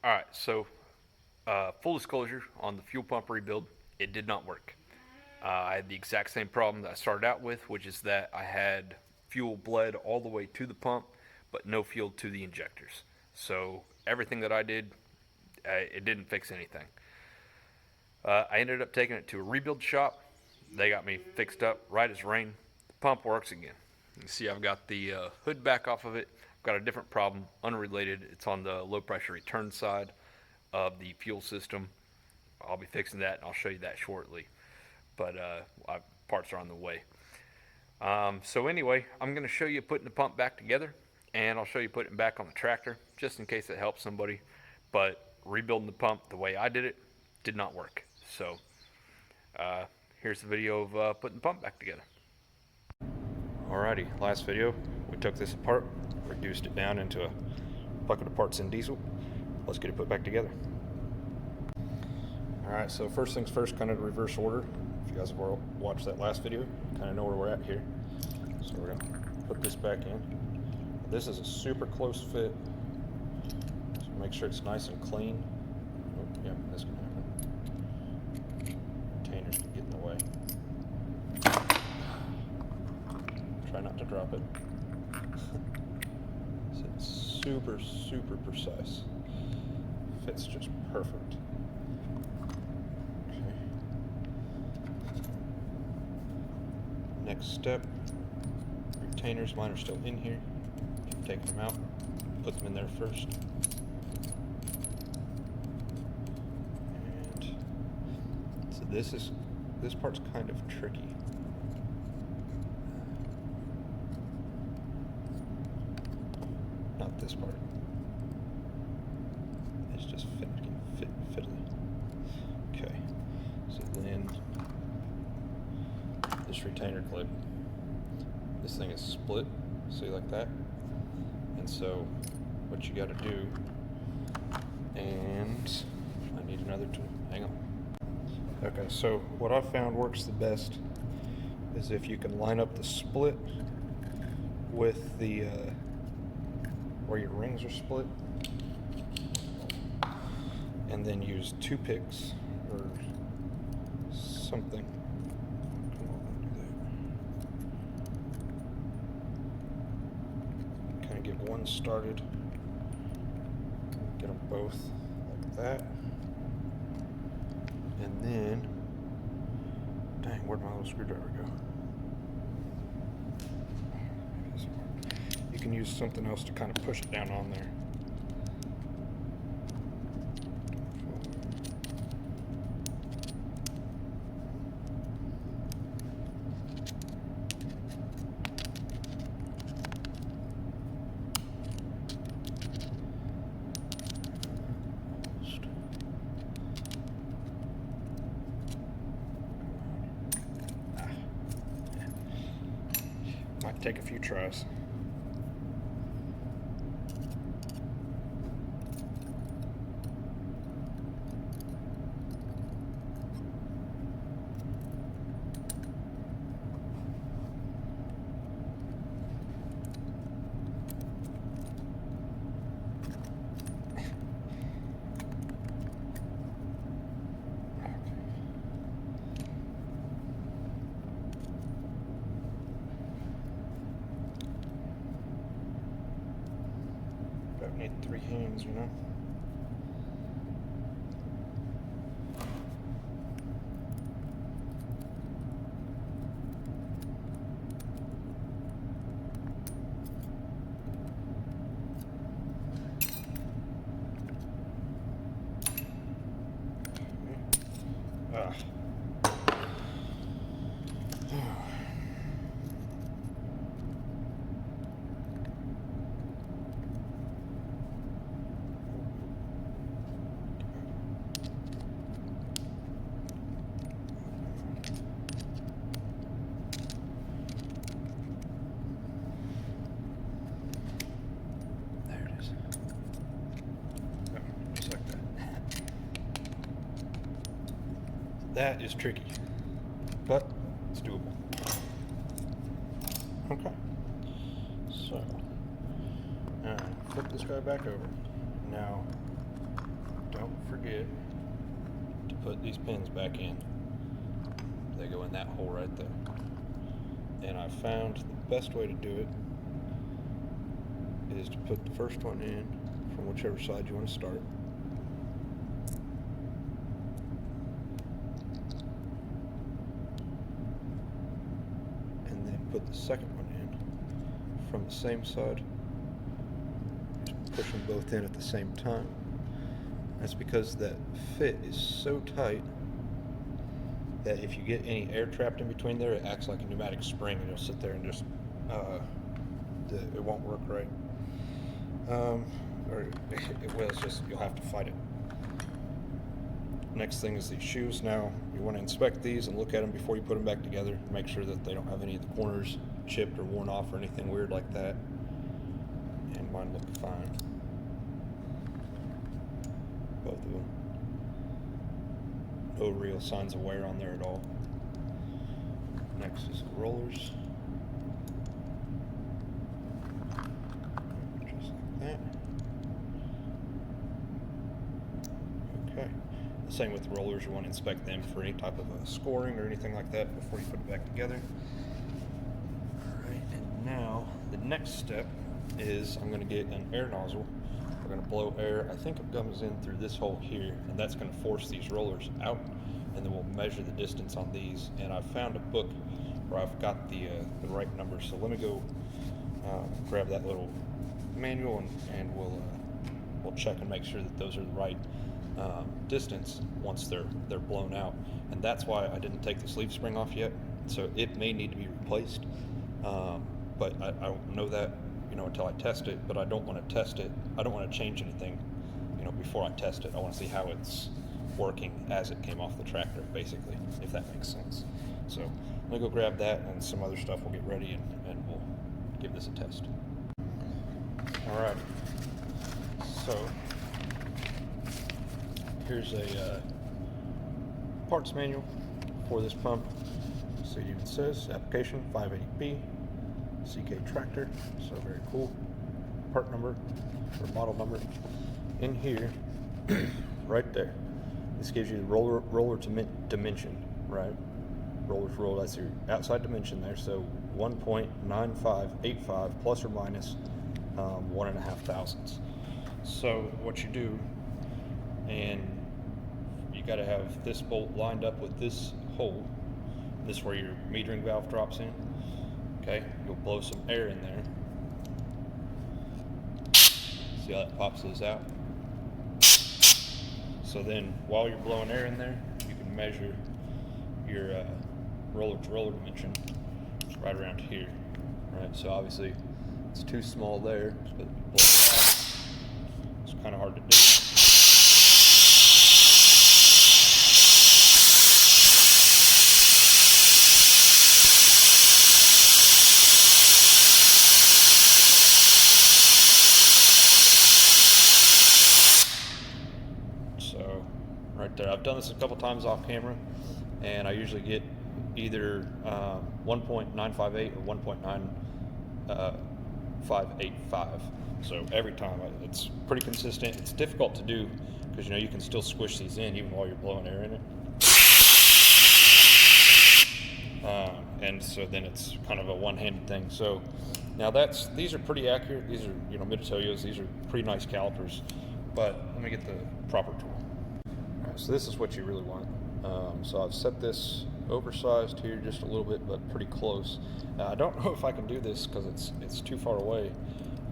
All right, so full disclosure on the fuel pump rebuild, it did not work. I had the exact same problem that I started out with, which is that I had fuel bled all the way to the pump, but no fuel to the injectors. So everything that I did, it didn't fix anything. I ended up taking it to a rebuild shop. They got me fixed up right as rain. The pump works again. You see, I've got the hood back off of it. I've got a different problem, unrelated. It's on the low pressure return side of the fuel system. I'll be fixing that, and I'll show you that shortly. But parts are on the way. So anyway, I'm going to show you putting the pump back together, and I'll show you putting it back on the tractor, just in case it helps somebody. But rebuilding the pump the way I did it did not work. So uh, here's the video of putting the pump back together. Alrighty, last video, we took this apart, reduced it down into a bucket of parts in diesel. Let's get it put back together. Alright, so first things first, kind of reverse order. If you guys have watched that last video, kind of know where we're at here. So we're going to put this back in. This is a super close fit, so make sure it's nice and clean. Oh, yeah, this can happen. Containers can get in the way. Try not to drop it. So it's super, super precise. Fits just perfect. Okay. Next step, retainers. Mine are still in here. Keep taking them out. Put them in there first. And so this part's kind of tricky. Not this part. It's just fiddly. Okay. So then this retainer clip. This thing is split, see, like that. And so what you got to do, and I need another tool. Hang on. Okay, so what I found works the best is if you can line up the split with the where your rings are split, and then use toothpicks or something. Come on, do that. Kind of get one started. Get them both like that. And then, dang, where'd my little screwdriver go? You can use something else to kind of push it down on there. Might take a few tries. Need 3 hands, you know? Ah. That is tricky, but it's doable. Okay, so flip this guy back over. Now don't forget to put these pins back in. They go in that hole right there. And I found the best way to do it is to put the first one in from whichever side you want to start. And then put the second one in from the same side. Just push them both in at the same time. That's because that fit is so tight that if you get any air trapped in between there, it acts like a pneumatic spring and you'll sit there and just, it won't work right. Or it will, it's just, you'll have to fight it. Next thing is these shoes. Now, you want to inspect these and look at them before you put them back together. Make sure that they don't have any of the corners chipped or worn off or anything weird like that. And mine look fine. Both of them. No real signs of wear on there at all. Next is the rollers. Just like that. Okay. The same with the rollers, you want to inspect them for any type of scoring or anything like that before you put it back together. Alright, and now the next step is I'm going to get an air nozzle. We're going to blow air. I think it comes in through this hole here, and that's going to force these rollers out, and then we'll measure the distance on these. And I found a book where I've got the right numbers, so let me go grab that little manual and we'll check and make sure that those are the right distance once they're blown out. And that's why I didn't take the sleeve spring off yet, so it may need to be replaced, but I don't know that until I test it. But I don't want to test it, I don't want to change anything before I test it. I want to see how it's working as it came off the tractor, basically, if that makes sense. So I'm gonna go grab that and some other stuff. We'll get ready and we'll give this a test. Alright, so here's a parts manual for this pump. So it even says application 580B CK tractor, so very cool. Part number or model number in here, right there. This gives you the roller dimension, right? Rollers roll, that's your outside dimension there. So 1.9585 plus or minus 1.5 thousandths. So what you do, and you got to have this bolt lined up with this hole. This is where your metering valve drops in. Okay, you'll blow some air in there. See how that pops those out? So then, while you're blowing air in there, you can measure your roller-to-roller dimension right around here. Right, so obviously it's too small there, so blow it out. It's kind of hard to do. So right there, I've done this a couple times off camera, and I usually get either 1.958 or 1.9585. So every time, it's pretty consistent. It's difficult to do because you can still squish these in even while you're blowing air in it. And so then it's kind of a one-handed thing. So now these are pretty accurate. These are Mitutoyos. These are pretty nice calipers. But let me get the proper tool. All right, so this is what you really want. So I've set this oversized here just a little bit, but pretty close. Now, I don't know if I can do this because it's too far away.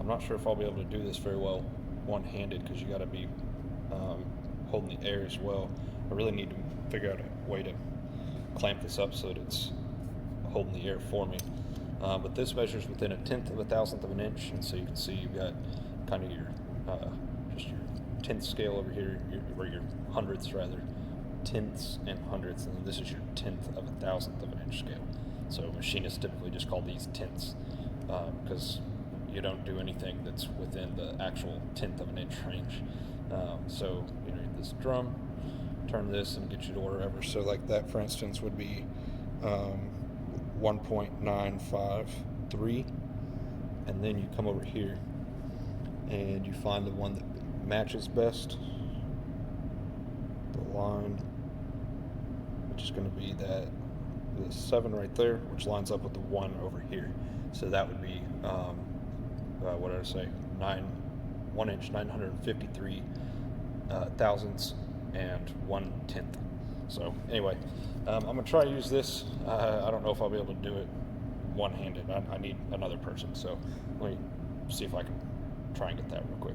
I'm not sure if I'll be able to do this very well one-handed because you got to be holding the air as well. I really need to figure out a way to clamp this up so that it's holding the air for me. But this measures within 1/10 of a thousandth of an inch, and so you can see you've got kind of your just your tenth scale over here, or your hundredths rather, tenths and hundredths, and then this is your 1/10 of a thousandth of an inch scale. So machinists typically just call these tenths because you don't do anything that's within the actual 1/10 of an inch range. So this drum, turn this and get you to wherever. So like that, for instance, would be 1.953, and then you come over here and you find the one that matches best, the line, which is going to be the 7 right there, which lines up with the 1 over here. So that would be, what did I say, 1 inch, 953 thousandths and 1/10. So anyway, I'm going to try to use this. I don't know if I'll be able to do it one-handed. I need another person. So let me see if I can try and get that real quick.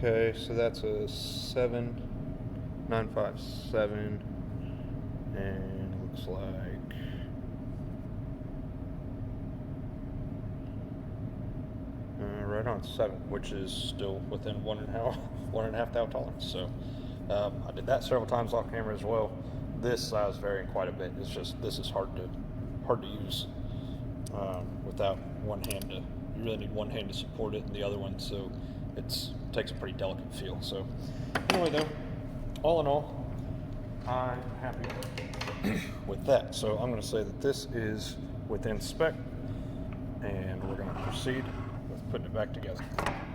Okay, so that's a 7957, and it looks like right on 7, which is still within 1.5 thou tolerance. So I did that several times off camera as well. This size varying quite a bit. It's just this is hard to use without one hand to. You really need one hand to support it, and the other one so takes a pretty delicate feel. So anyway, though, all in all, I'm happy with that. So I'm going to say that this is within spec, and we're going to proceed with putting it back together.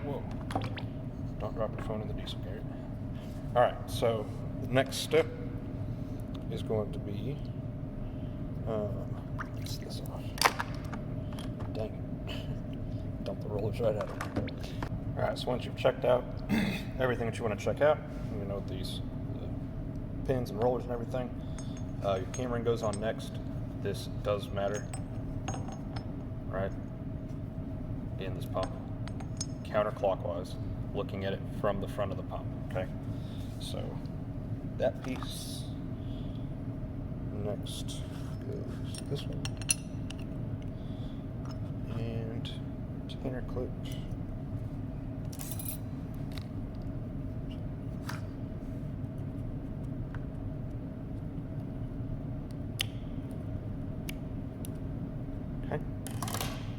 Whoa! Don't drop your phone in the diesel, Garrett. All right. So the next step is going to be let's get this off. Dang it! Dump the rollers right out of there. All right, so once you've checked out everything that you want to check out, you know, the pins and rollers and everything, your key ring goes on next. This does matter, right? In this pump, counterclockwise, looking at it from the front of the pump, okay? So that piece next goes this one, and inner clip. Okay,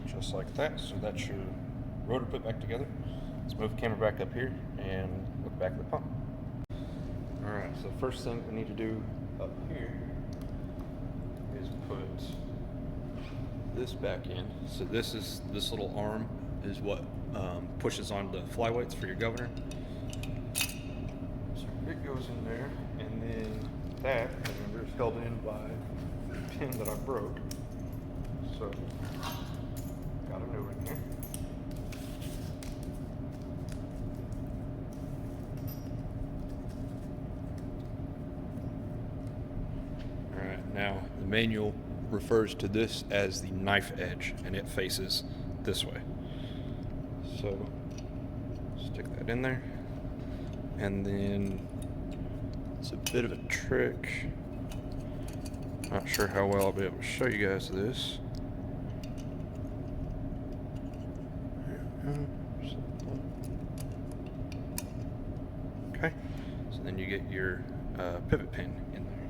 just like that. So that's your rotor put back together. Let's move the camera back up here and look back at the pump. All right, so the first thing we need to do up here is put this back in. So this little arm is what pushes on the flyweights for your governor. So it goes in there, and then that, remember, is held in by the pin that I broke. So got a new one here. All right, now the manual refers to this as the knife edge, and it faces this way. So stick that in there, and then it's a bit of a trick. Not sure how well I'll be able to show you guys this. Okay, so then you get your pivot pin in there.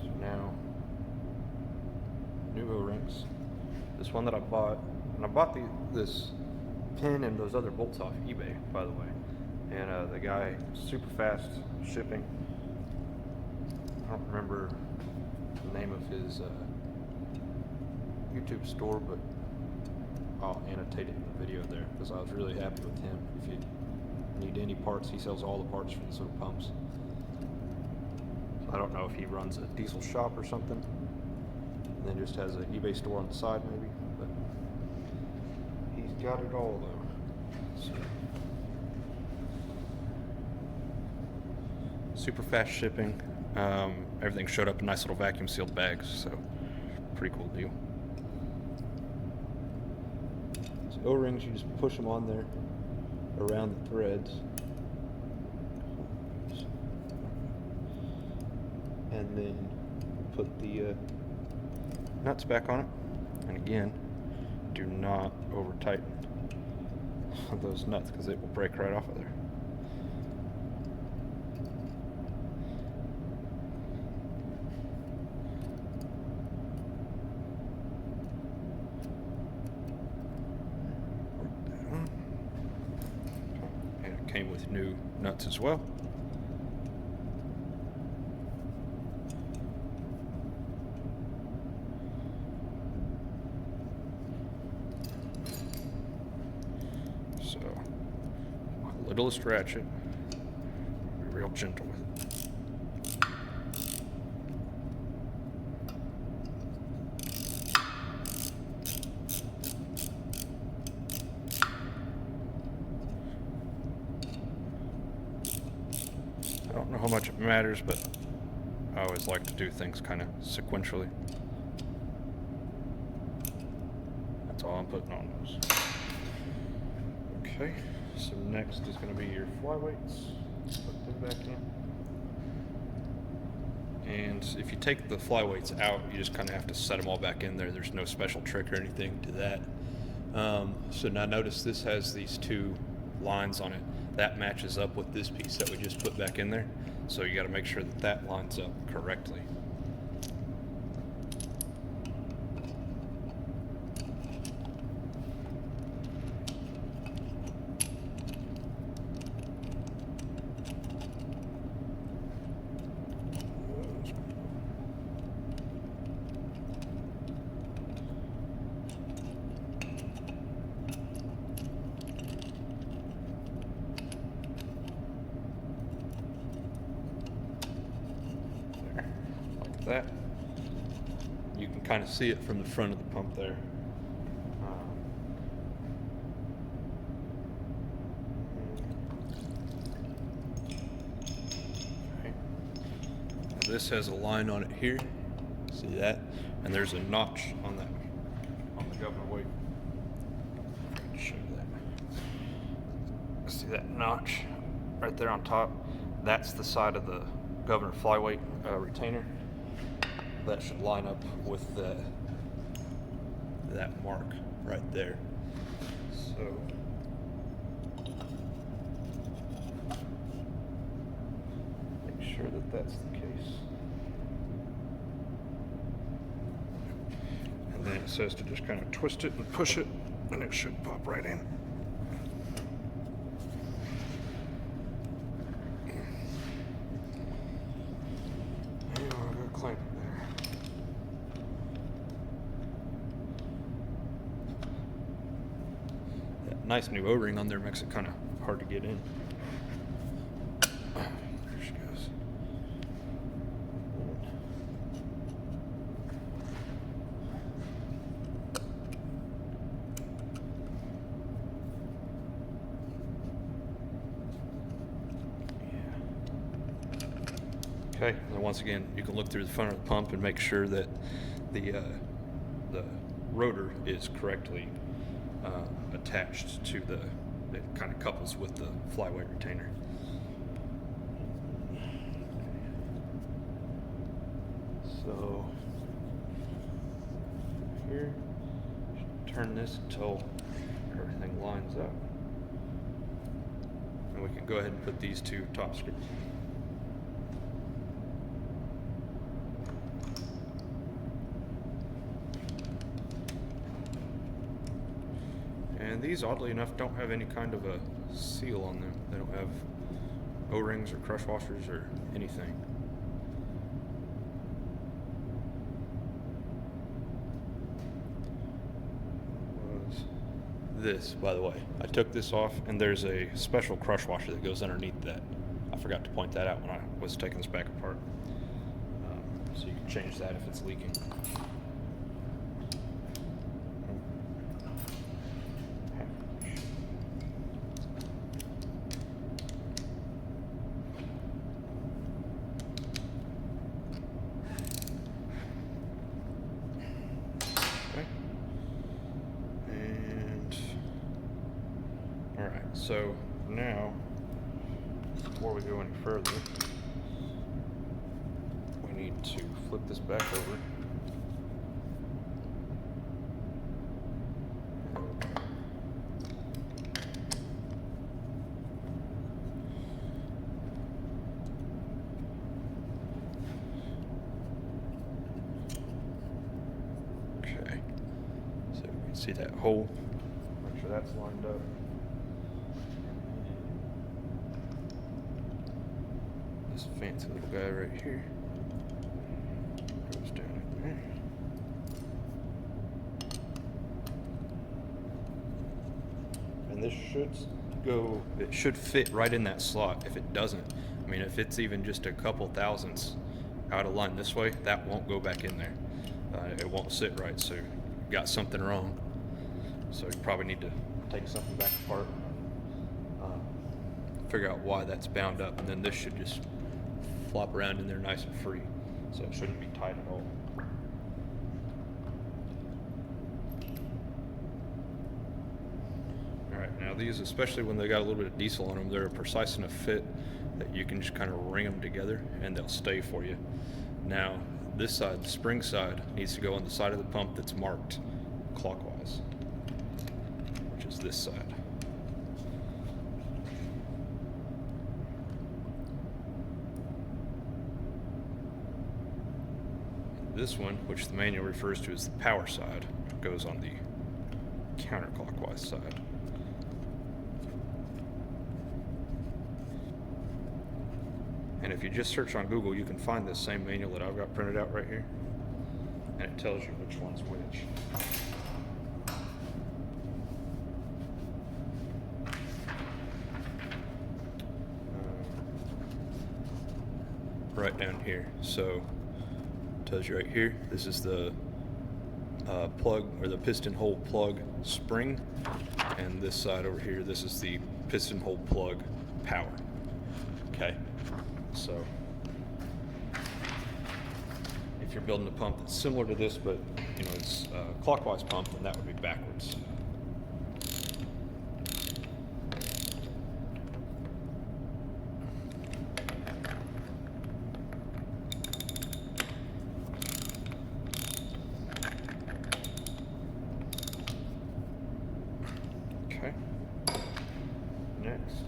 So now, new O-rings. This one that I bought, and I bought this pin and those other bolts off eBay, by the way. And the guy, super fast shipping. I don't remember the name of his YouTube store, but I'll annotate it in the video there because I was really happy with him. If you need any parts, he sells all the parts for these little pumps. I don't know if he runs a diesel shop or something, and then just has an eBay store on the side maybe, but he's got it all though. So, super fast shipping. Everything showed up in nice little vacuum sealed bags, so pretty cool deal. So O-rings, you just push them on there around the threads, and then put the nuts back on it. And again, do not over tighten those nuts because it will break right off of there. And it came with new nuts as well. So, my littlest ratchet, be real gentle with it. I don't know how much it matters, but I always like to do things kind of sequentially. That's all I'm putting on those. Okay, so next is going to be your flyweights. Put them back in. And if you take the flyweights out, you just kind of have to set them all back in there. There's no special trick or anything to that. So now notice this has these two lines on it. That matches up with this piece that we just put back in there. So you got to make sure that that lines up correctly. That you can kind of see it from the front of the pump there. Okay. Now this has a line on it here. See that? And there's a notch on that on the governor weight. I'll show you that. See that notch right there on top? That's the side of the governor flyweight retainer. That should line up with that mark right there. So make sure that that's the case. And then it says to just kind of twist it and push it, and it should pop right in. And we're gonna clamp it. Nice new O-ring on there makes it kind of hard to get in. There she goes. Okay, and once again, you can look through the front of the pump and make sure that the rotor is correctly attached to it kind of couples with the flyweight retainer. So here, turn this until everything lines up. And we can go ahead and put these two top screws. And these, oddly enough, don't have any kind of a seal on them. They don't have O-rings or crush washers or anything. This, by the way, I took this off, and there's a special crush washer that goes underneath that. I forgot to point that out when I was taking this back apart. So you can change that if it's leaking. So now, before we go any further, we need to flip this back over. See that hole? Make sure that's lined up. This fancy little guy right here goes down in there. And this should go, it should fit right in that slot. If it doesn't, I mean, if it's even just a couple thousandths out of line this way, that won't go back in there. It won't sit right, so you got something wrong. So you probably need to take something back apart, figure out why that's bound up, and then this should just flop around in there nice and free. So it shouldn't be tight at all. Alright, now these, especially when they got a little bit of diesel on them, they're a precise enough fit that you can just kind of ring them together and they'll stay for you. Now, this side, the spring side, needs to go on the side of the pump that's marked clockwise, which is this side. This one, which the manual refers to as the power side, goes on the counterclockwise side. And if you just search on Google, you can find this same manual that I've got printed out right here, and it tells you which one's which. Right down here, so it tells you right here, this is the plug, or the piston hole plug spring, and this side over here, this is the piston hole plug power. Okay, so if you're building a pump that's similar to this, but you know it's a clockwise pump, then that would be backwards. Okay. Next,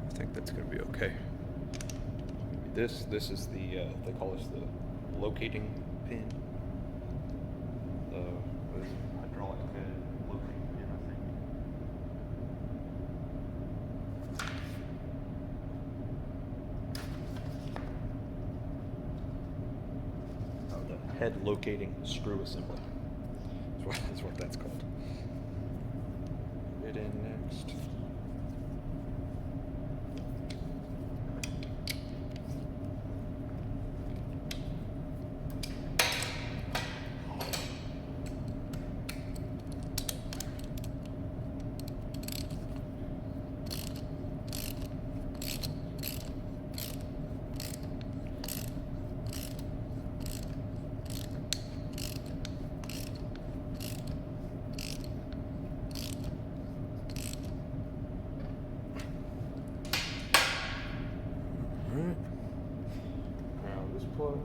I think that's going to be okay. This is the they call this the locating pin. The what is it? Hydraulic head locating pin, I think. Oh, the head locating screw assembly. That's what that's called. Get in next. Now this plug.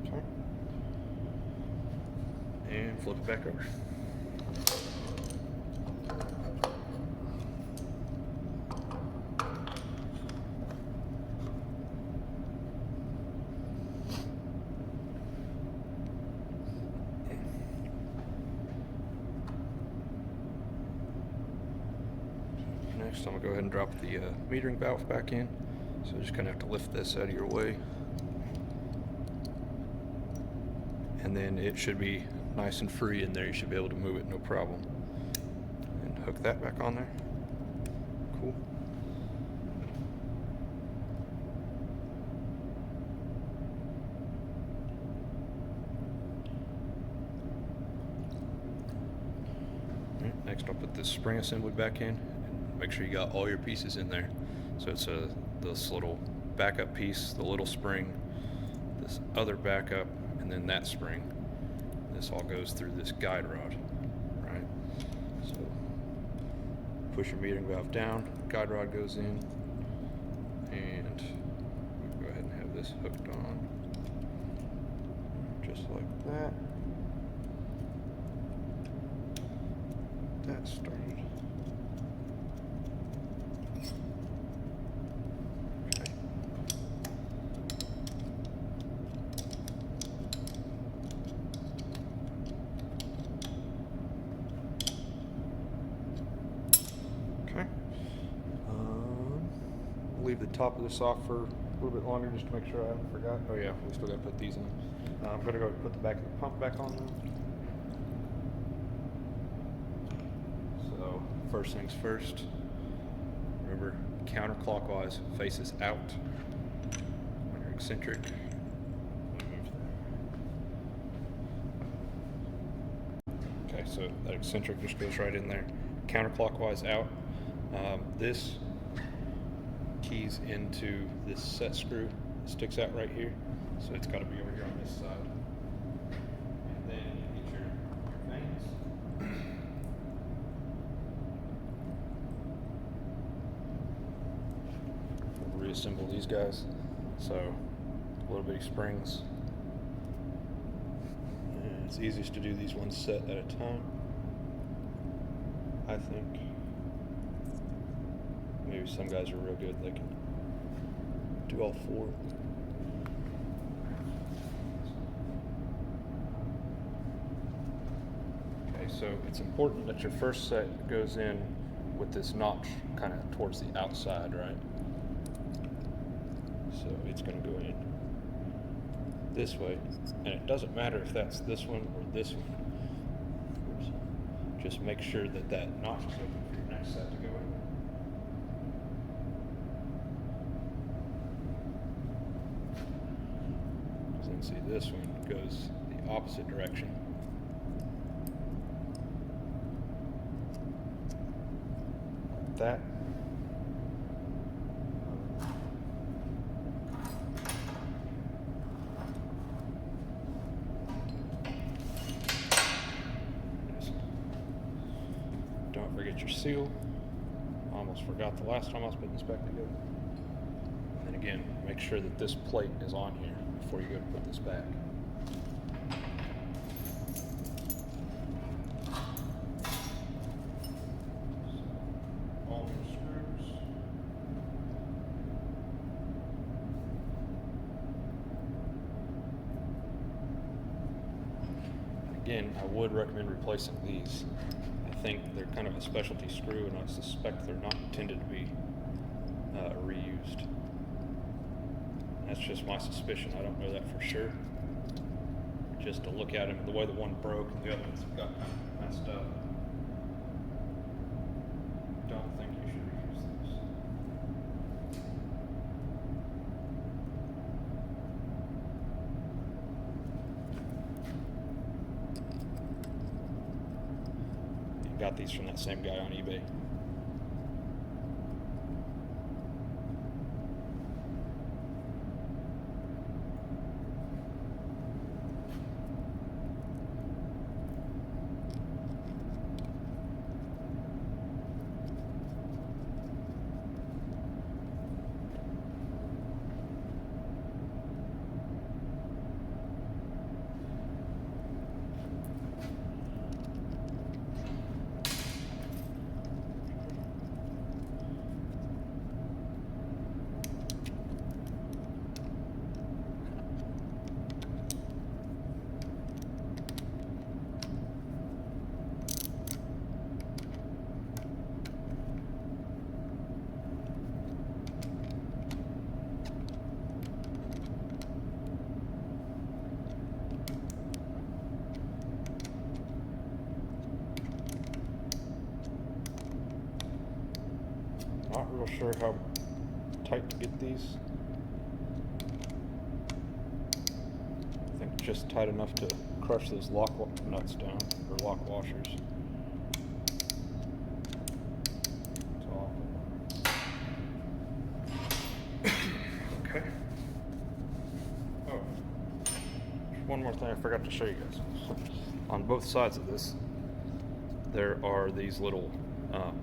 Okay. And flip it back over. Next, I'm going to go ahead and drop the metering valve back in. So just kind of have to lift this out of your way. And then it should be nice and free in there. You should be able to move it no problem. And hook that back on there. Cool. Alright, next I'll put this spring assembly back in. Make sure you got all your pieces in there. So it's this little backup piece, the little spring, this other backup, and then that spring. This all goes through this guide rod, right? So push your metering valve down, guide rod goes in, and we'll go ahead and have this hooked on. just like that. That started. Okay. Okay. Leave the top of this off for a little bit longer just to make sure I haven't forgot. Oh yeah, we still got to put these in. I'm going to go put the back of the pump back on now. So first things first, remember counterclockwise faces out on your eccentric. Okay, so that eccentric just goes right in there. Counterclockwise out. This keys into this set screw that sticks out right here, so it's got to be over here on this side. And then you get your vanes. We'll reassemble these guys. So little bitty springs. And it's easiest to do these one set at a time, I think. Maybe some guys are real good, they can do all four. Okay, so it's important that your first set goes in with this notch kind of towards the outside, right? So it's going to go in this way, and it doesn't matter if that's this one or this one. Just make sure that that notch is open for your next set to go in. See, this one goes the opposite direction. Like that. Just don't forget your seal. I almost forgot the last time I was putting this back together. And then again, make sure that this plate is on here before you go to put this back. All your screws. Again, I would recommend replacing these. I think they're kind of a specialty screw, and I suspect they're not intended to be reused. That's just my suspicion. I don't know that for sure. Just to look at them, the way the one broke and the other one's got kind of messed up. Don't think you should reuse those. You got these from that same guy on eBay. Not real sure how tight to get these. I think just tight enough to crush those lock nuts down, or lock washers. Okay. Oh, one more thing I forgot to show you guys. On both sides of this, there are these little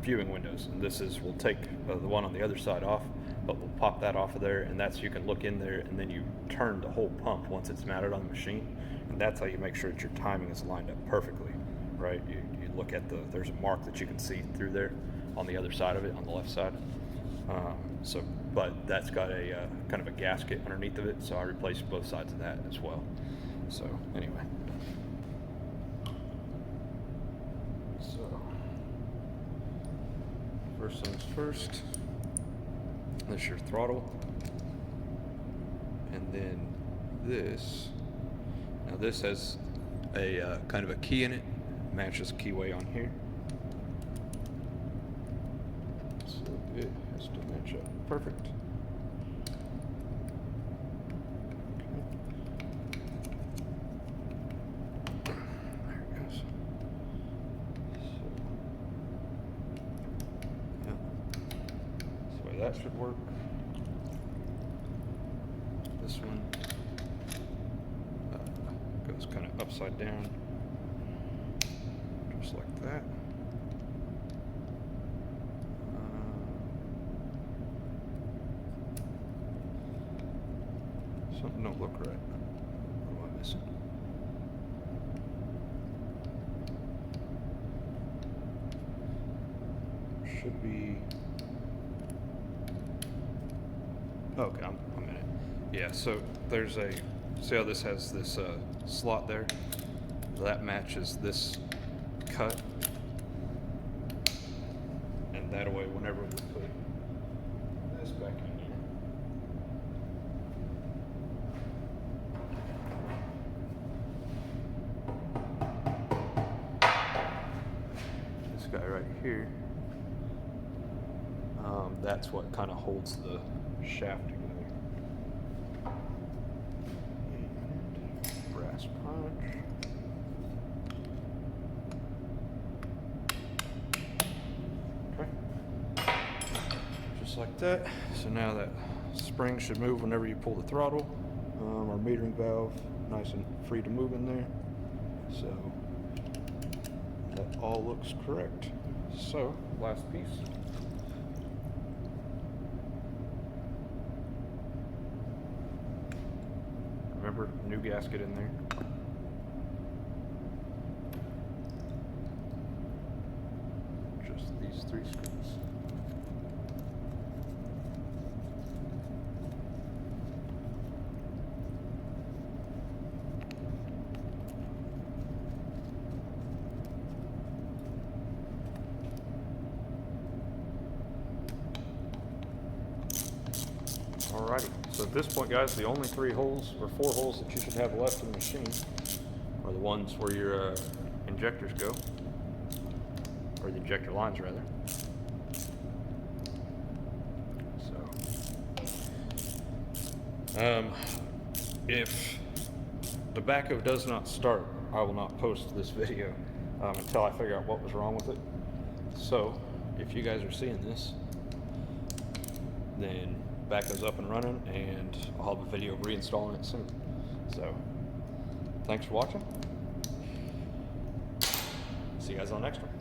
viewing windows, and this is, we'll take the one on the other side off, but we'll pop that off of there, and that's, you can look in there, and then you turn the whole pump once it's mounted on the machine, and that's how you make sure that your timing is lined up perfectly, right? You look at there's a mark that you can see through there on the other side of it, on the left side. But that's got a kind of a gasket underneath of it, so I replaced both sides of that as well. So anyway, so first things first, this is your throttle, and then this. Now this has a kind of a key in it, matches keyway on here. So it has to match up perfect. Okay. There it goes. So, yeah. This way that should work. This one goes kind of upside down, just like that. Something don't look right. What am I missing? Should be. Okay, I'm in it. Yeah, so there's a. See how this has this slot there? That matches this cut. And that way, whenever we put this back in here, this guy right here, that's what kind of holds the shaft together. And brass punch. Okay. Just like that. So now that spring should move whenever you pull the throttle. Our metering valve, nice and free to move in there. So that all looks correct. So last piece. Remember, new gasket in there. Just these 3 screws. Alrighty, so at this point, guys, the only 3 holes or 4 holes that you should have left in the machine are the ones where your injectors go, or the injector lines rather. So, if the backhoe does not start, I will not post this video until I figure out what was wrong with it. So, if you guys are seeing this, then backhoe's up and running, and I'll have a video of reinstalling it soon. So, thanks for watching. See you guys on the next one.